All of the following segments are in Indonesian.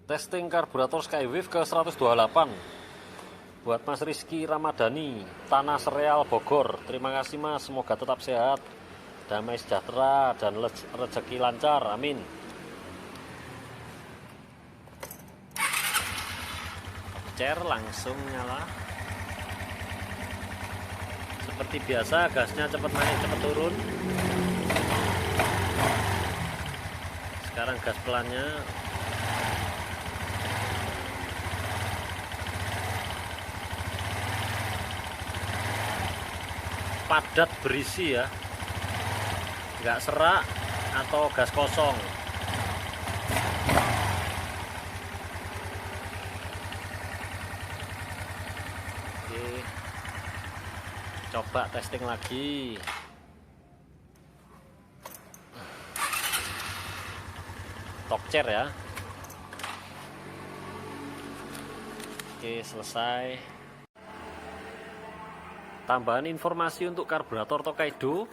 Testing karburator Skywave ke 128 buat Mas Rizky Ramadhani, Tanah Sereal, Bogor. Terima kasih Mas, semoga tetap sehat, damai sejahtera, dan rezeki lancar, amin. Cer langsung nyala. Seperti biasa, gasnya cepat naik cepat turun. Sekarang gas pelannya. Padat berisi ya, nggak serak atau gas kosong. Oke, coba testing lagi. Tokcer ya. Oke, selesai. Tambahan informasi untuk karburator Tokaido,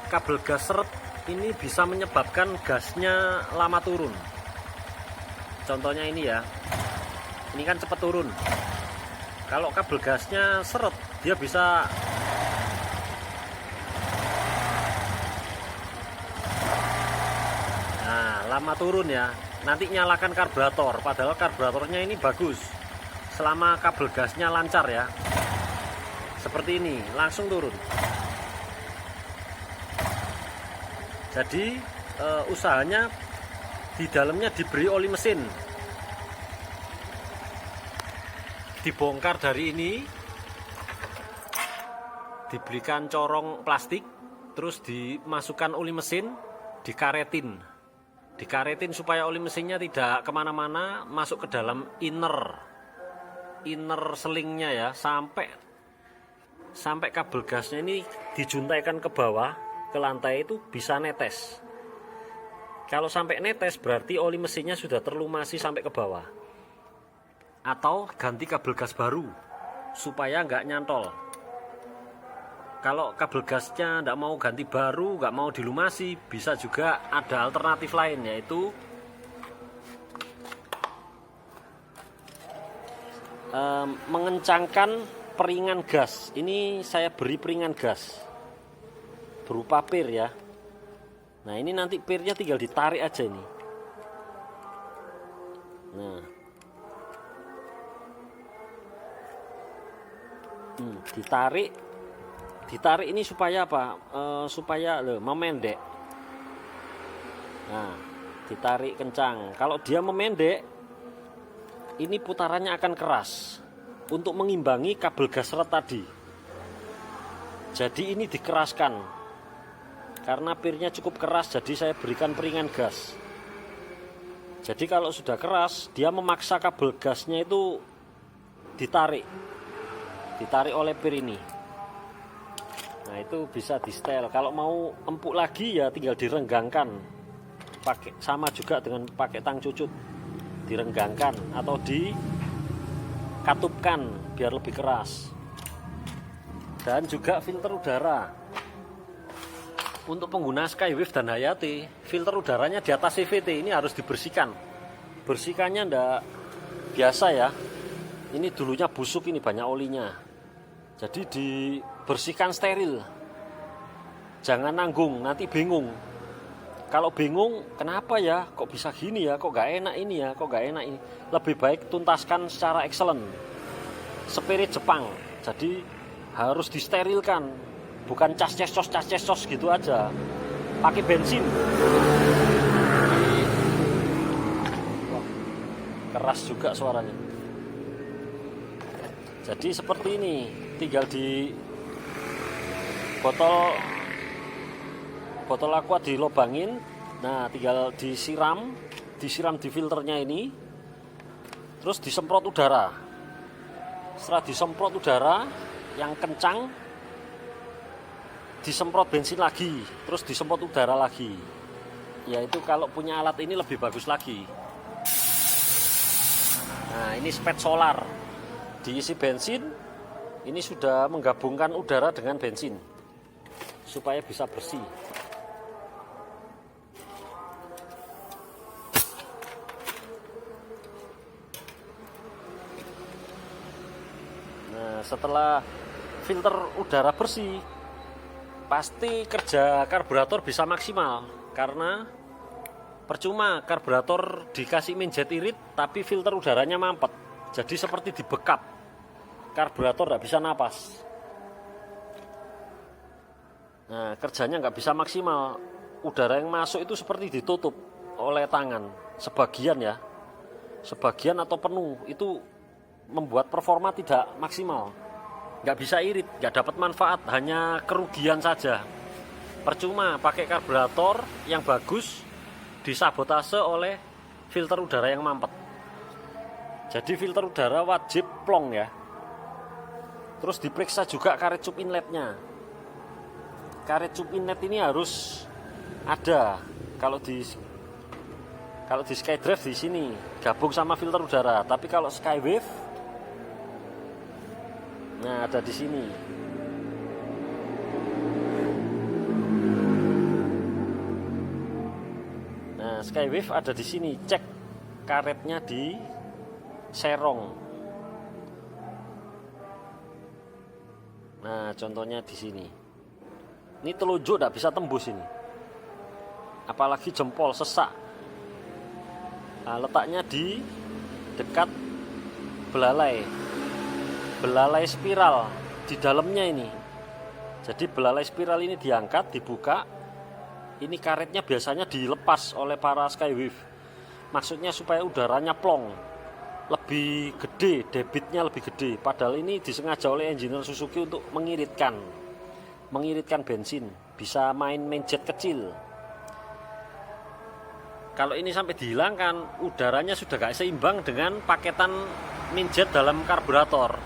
kabel gas seret ini bisa menyebabkan gasnya lama turun. Contohnya ini ya, ini kan cepat turun. Kalau kabel gasnya seret, dia bisa lama turun ya. Nanti nyalakan karburator, padahal karburatornya ini bagus selama kabel gasnya lancar ya. Seperti ini, langsung turun. Jadi usahanya di dalamnya diberi oli mesin, dibongkar dari ini, diberikan corong plastik, terus dimasukkan oli mesin, dikaretin supaya oli mesinnya tidak kemana-mana, masuk ke dalam inner selingnya ya, sampai kabel gasnya ini dijuntaikan ke bawah, ke lantai, itu bisa netes. Kalau sampai netes berarti oli mesinnya sudah terlumasi sampai ke bawah. Atau ganti kabel gas baru supaya nggak nyantol. Kalau kabel gasnya nggak mau ganti baru, nggak mau dilumasi, bisa juga ada alternatif lain, yaitu mengencangkan peringan gas. Ini saya beri peringan gas berupa pir ya. Nah, ini nanti pirnya tinggal ditarik aja ini. Nah, ditarik ini supaya apa? Supaya memendek. Nah, ditarik kencang. Kalau dia memendek, ini putarannya akan keras untuk mengimbangi kabel gas seret tadi. Jadi ini dikeraskan karena pirnya cukup keras, jadi saya berikan peringan gas. Jadi kalau sudah keras, dia memaksa kabel gasnya itu ditarik oleh pir ini. Nah, itu bisa di setel. Kalau mau empuk lagi ya tinggal direnggangkan, pakai sama juga dengan pakai tang cucut, direnggangkan atau dikatupkan biar lebih keras. Dan juga filter udara. Untuk pengguna Skywave dan Hayati, filter udaranya di atas CVT ini harus dibersihkan. Bersihkannya ndak biasa ya. Ini dulunya busuk, ini banyak olinya. Jadi dibersihkan steril. Jangan nanggung, nanti bingung. Kalau bingung, kenapa ya, kok bisa gini ya, kok gak enak ini ya, kok gak enak ini. Lebih baik tuntaskan secara excellent. Spirit Jepang, jadi harus disterilkan. Bukan cas-cesos gitu aja. Pakai bensin. Wah, keras juga suaranya. Jadi seperti ini, tinggal di botol aqua dilobangin. Nah, tinggal disiram di filternya ini, terus disemprot udara. Setelah disemprot udara yang kencang, disemprot bensin lagi, terus disemprot udara lagi. Yaitu kalau punya alat ini lebih bagus lagi. Nah, ini spet solar, diisi bensin. Ini sudah menggabungkan udara dengan bensin supaya bisa bersih. Nah, setelah filter udara bersih, pasti kerja karburator bisa maksimal, karena percuma karburator dikasih minjet irit tapi filter udaranya mampet, jadi seperti dibekap, karburator nggak bisa napas. Nah, kerjanya nggak bisa maksimal, udara yang masuk itu seperti ditutup oleh tangan, sebagian ya, sebagian atau penuh, itu membuat performa tidak maksimal, nggak bisa irit, nggak dapat manfaat, hanya kerugian saja. Percuma pakai karburator yang bagus disabotase oleh filter udara yang mampet. Jadi filter udara wajib plong ya. Terus diperiksa juga karet cup inletnya. Karet cup inlet ini harus ada. Kalau di Skydrive di sini gabung sama filter udara, tapi kalau Skywave, nah ada di sini. Nah, Skywave ada di sini. Cek karetnya di serong. Nah, contohnya di sini. Ini telunjuk tidak bisa tembus ini. Apalagi jempol sesak. Nah, letaknya di dekat belalai. Belalai spiral di dalamnya ini. Jadi belalai spiral ini diangkat, dibuka. Ini karetnya biasanya dilepas oleh para Skywave. Maksudnya supaya udaranya plong, lebih gede, debitnya lebih gede. Padahal ini disengaja oleh engineer Suzuki untuk mengiritkan bensin, bisa main jet kecil. Kalau ini sampai dihilangkan, udaranya sudah gak seimbang dengan paketan jet dalam karburator.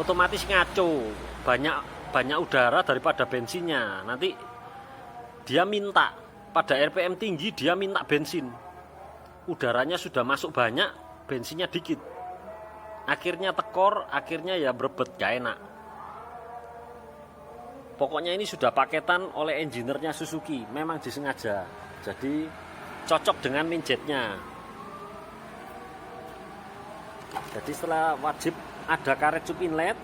Otomatis ngaco, banyak udara daripada bensinnya. Nanti dia minta, pada RPM tinggi dia minta bensin. Udaranya sudah masuk banyak, bensinnya dikit. Akhirnya tekor, akhirnya ya berebet, gak enak. Pokoknya ini sudah paketan oleh engineer-nya Suzuki, memang disengaja. Jadi cocok dengan minjetnya. Jadi setelah wajib ada karet cup inlet.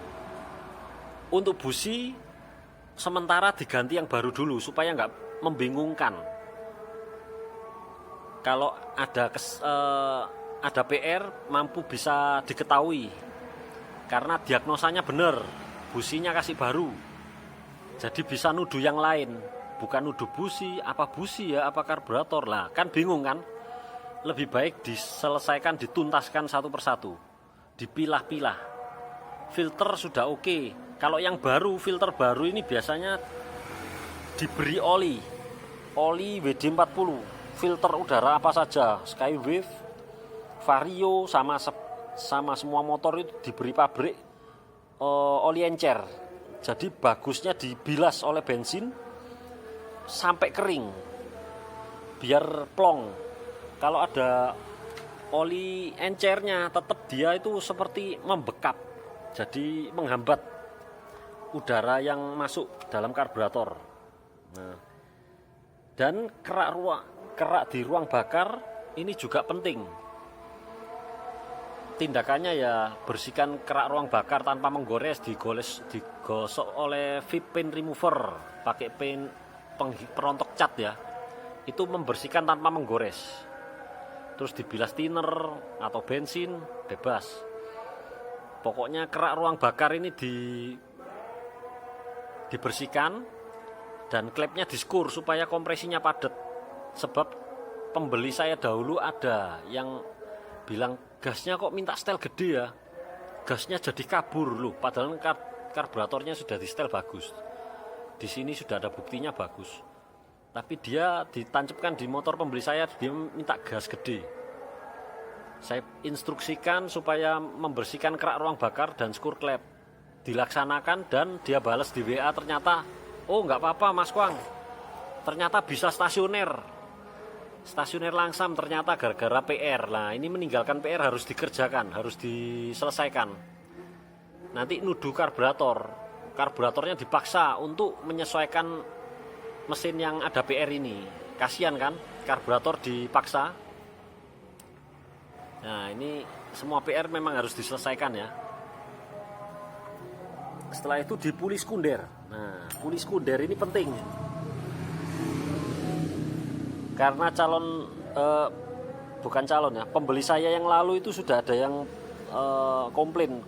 Untuk busi sementara diganti yang baru dulu supaya nggak membingungkan. Kalau ada PR mampu bisa diketahui karena diagnosanya benar, businya kasih baru. Jadi bisa nuduh yang lain, bukan nuduh busi apa karburator lah, kan bingung kan. Lebih baik diselesaikan, dituntaskan satu persatu, dipilah-pilah. Filter sudah oke. Kalau yang baru, filter baru ini biasanya diberi oli WD-40, filter udara apa saja, Skywave, Vario, sama semua motor itu diberi pabrik oli encer. Jadi bagusnya dibilas oleh bensin sampai kering, biar plong. Kalau ada oli encernya, tetap dia itu seperti membekap, jadi menghambat udara yang masuk dalam karburator. Nah, dan kerak di ruang bakar ini juga penting. Tindakannya ya bersihkan kerak ruang bakar tanpa menggores, digosok oleh VIP pin remover, pakai pin perontok cat ya. Itu membersihkan tanpa menggores. Terus dibilas thinner atau bensin, bebas. Pokoknya kerak ruang bakar ini dibersihkan dan klepnya diskur supaya kompresinya padat. Sebab pembeli saya dahulu ada yang bilang, gasnya kok minta setel gede ya, gasnya jadi kabur loh, padahal karburatornya sudah di setel bagus. Di sini sudah ada buktinya bagus, tapi dia ditancapkan di motor pembeli saya, dia minta gas gede. Saya instruksikan supaya membersihkan kerak ruang bakar dan skur klep, dilaksanakan dan dia balas di WA, ternyata oh nggak apa-apa Mas Kwang, ternyata bisa stasioner langsam, ternyata gara-gara PR. Nah, ini meninggalkan PR, harus dikerjakan, harus diselesaikan. Nanti nuduh karburatornya dipaksa untuk menyesuaikan mesin yang ada PR ini. Kasihan kan, karburator dipaksa. Nah, ini semua PR memang harus diselesaikan ya. Setelah itu dipuli sekunder. Nah, puli sekunder ini penting karena pembeli saya yang lalu itu sudah ada yang komplain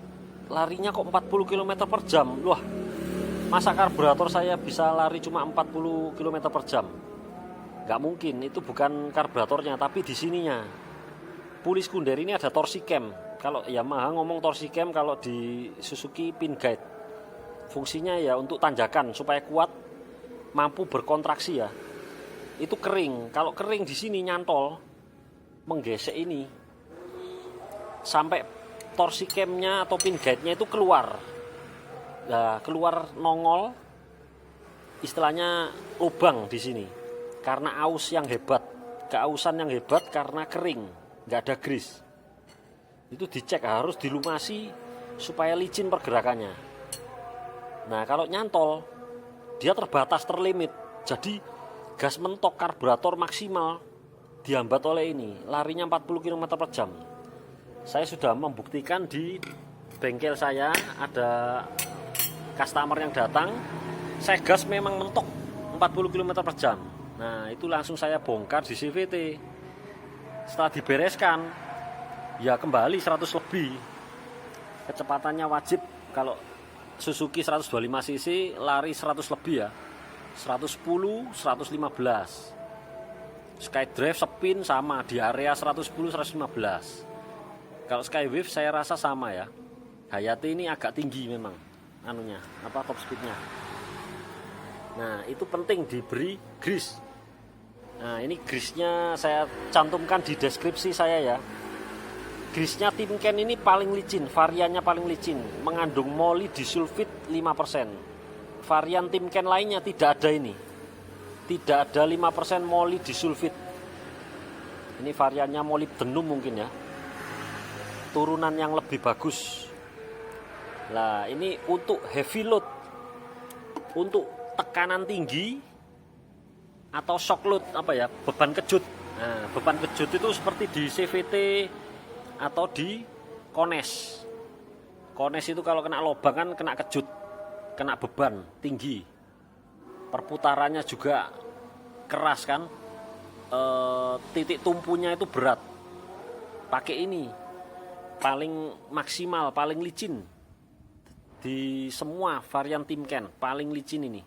larinya kok 40 km per jam. Wah, masa karburator saya bisa lari cuma 40 km per jam? Nggak mungkin, itu bukan karburatornya tapi di sininya. Puli sekunder ini ada torsi cam. Kalau Yamaha ngomong torsi cam, kalau di Suzuki pin guide. Fungsinya ya untuk tanjakan supaya kuat, mampu berkontraksi ya. Itu kering. Kalau kering di sini nyantol, menggesek ini sampai torsi camnya atau pin guide-nya itu keluar. Nah, keluar nongol, istilahnya lubang di sini. Karena aus yang hebat, keausan yang hebat karena kering, nggak ada grease. Itu dicek, harus dilumasi supaya licin pergerakannya. Nah, kalau nyantol, dia terbatas, terlimit. Jadi gas mentok karburator maksimal dihambat oleh ini, larinya 40 km per jam. Saya sudah membuktikan di bengkel saya, ada customer yang datang, saya gas memang mentok 40 km per jam. Nah, itu langsung saya bongkar di CVT. Setelah dibereskan, ya kembali 100 lebih. Kecepatannya wajib, kalau Suzuki 125 cc lari 100 lebih ya. 110, 115. Skydrive spin sama di area 110, 115. Kalau Skywave saya rasa sama ya. Hayati ini agak tinggi memang top speednya. Nah, itu penting diberi grease. Nah, ini grease-nya saya cantumkan di deskripsi saya ya. Grease-nya Timken ini paling licin, variannya paling licin, mengandung moly disulfit 5%. Varian Timken lainnya tidak ada ini. Tidak ada 5% moly disulfit. Ini variannya molybdenum mungkin ya. Turunan yang lebih bagus. Nah, ini untuk heavy load. Untuk tekanan tinggi atau shock load, beban kejut. Nah, beban kejut itu seperti di CVT atau di Kones. Kones itu kalau kena lubang kan kena kejut, kena beban tinggi. Perputarannya juga keras kan. Titik tumpunya itu berat. Pakai ini paling maksimal, paling licin di semua varian Timken, paling licin ini.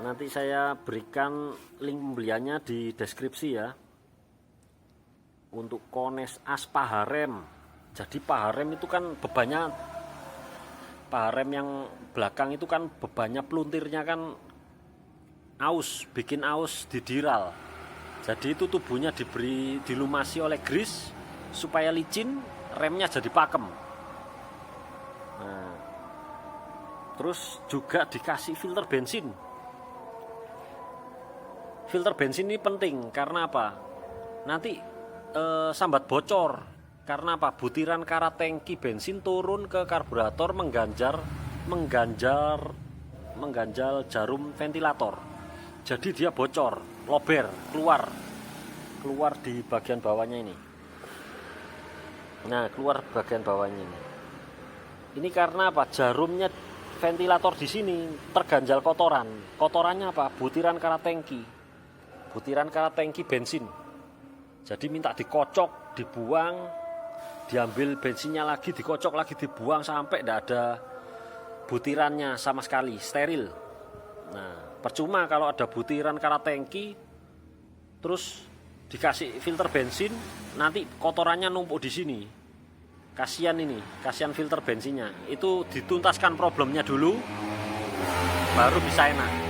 Nanti saya berikan link pembeliannya di deskripsi ya. Untuk Kones As Paharem. Jadi Paharem itu kan bebannya, Paharem yang belakang itu kan bebannya, peluntirnya kan aus, bikin aus di diral. Jadi itu tubuhnya dilumasi oleh grease supaya licin, remnya jadi pakem. Nah, terus juga dikasih filter bensin. Filter bensin ini penting karena apa? Nanti sambat bocor. Karena apa? Butiran karat tangki bensin turun ke karburator, mengganjal jarum ventilator. Jadi dia bocor, lober, keluar di bagian bawahnya ini. Nah, keluar bagian bawahnya ini. Ini karena apa? Jarumnya ventilator di sini terganjal kotoran. Kotorannya apa? Butiran karat tangki bensin. Jadi minta dikocok, dibuang, diambil bensinnya lagi, dikocok lagi, dibuang sampai tidak ada butirannya sama sekali, steril. Nah, percuma kalau ada butiran karat tangki terus dikasih filter bensin, nanti kotorannya numpuk di sini. Kasihan filter bensinnya. Itu dituntaskan problemnya dulu, baru bisa enak.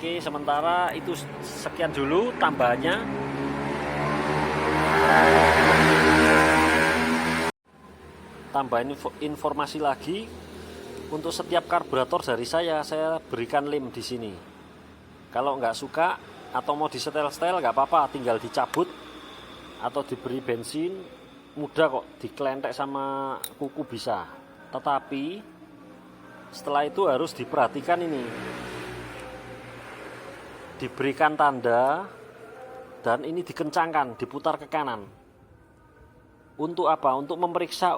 Oke, sementara itu sekian dulu tambahannya. Tambahin informasi lagi, untuk setiap karburator dari saya berikan lem di sini. Kalau nggak suka atau mau disetel-setel nggak apa-apa, tinggal dicabut atau diberi bensin, mudah kok, dikelentek sama kuku bisa. Tetapi setelah itu harus diperhatikan ini, diberikan tanda dan ini dikencangkan, diputar ke kanan Untuk apa? Untuk memeriksa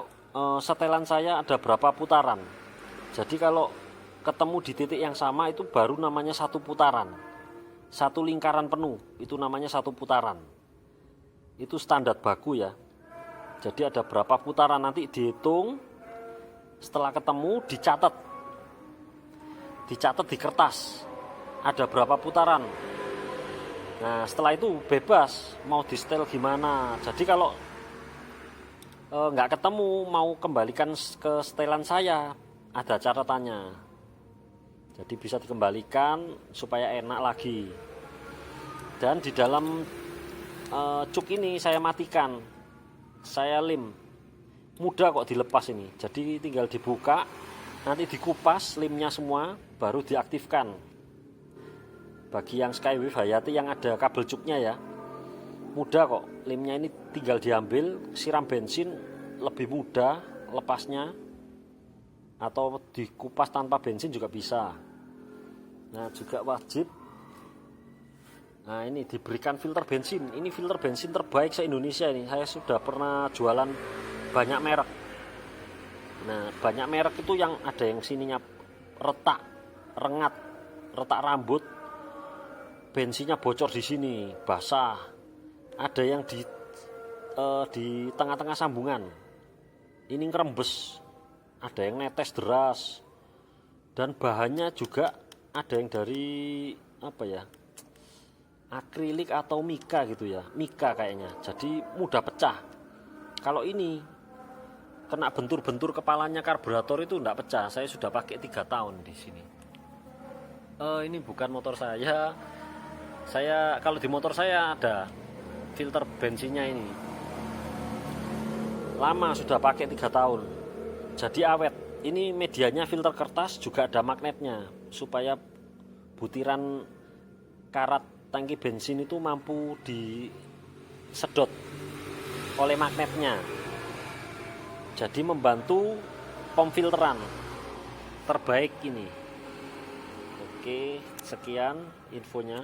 setelan saya ada berapa putaran. Jadi kalau ketemu di titik yang sama itu baru namanya satu putaran. Satu lingkaran penuh itu namanya satu putaran. Itu standar baku ya. Jadi ada berapa putaran nanti dihitung. Setelah ketemu dicatat. Dicatat di kertas. Ada berapa putaran. Nah setelah itu bebas mau di setel gimana. Jadi kalau nggak ketemu mau kembalikan ke setelan saya ada catatannya, jadi bisa dikembalikan supaya enak lagi. Dan di dalam cuk ini saya matikan, saya lem, mudah kok dilepas ini. Jadi tinggal dibuka, nanti dikupas lemnya semua baru diaktifkan. Bagi yang Skywave Hayati yang ada kabel cuknya ya, mudah kok, lemnya ini tinggal diambil, siram bensin, lebih mudah lepasnya, atau dikupas tanpa bensin juga bisa. Nah juga wajib, nah ini diberikan filter bensin. Ini filter bensin terbaik se-Indonesia ini, saya sudah pernah jualan banyak merek. Nah banyak merek itu yang ada yang sininya retak, rengat, retak rambut, bensinnya bocor di sini, basah. Ada yang di tengah-tengah sambungan ini ngerembes, ada yang netes deras, dan bahannya juga ada yang dari apa ya, akrilik atau mika gitu ya, mika kayaknya, jadi mudah pecah. Kalau ini kena bentur-bentur kepalanya karburator itu enggak pecah. Saya sudah pakai 3 tahun di sini. Ini bukan motor saya kalau di motor saya ada filter bensinnya ini, lama sudah pakai 3 tahun, jadi awet. Ini medianya filter kertas, juga ada magnetnya supaya butiran karat tangki bensin itu mampu disedot oleh magnetnya, jadi membantu pemfilteran terbaik ini. Oke, sekian infonya.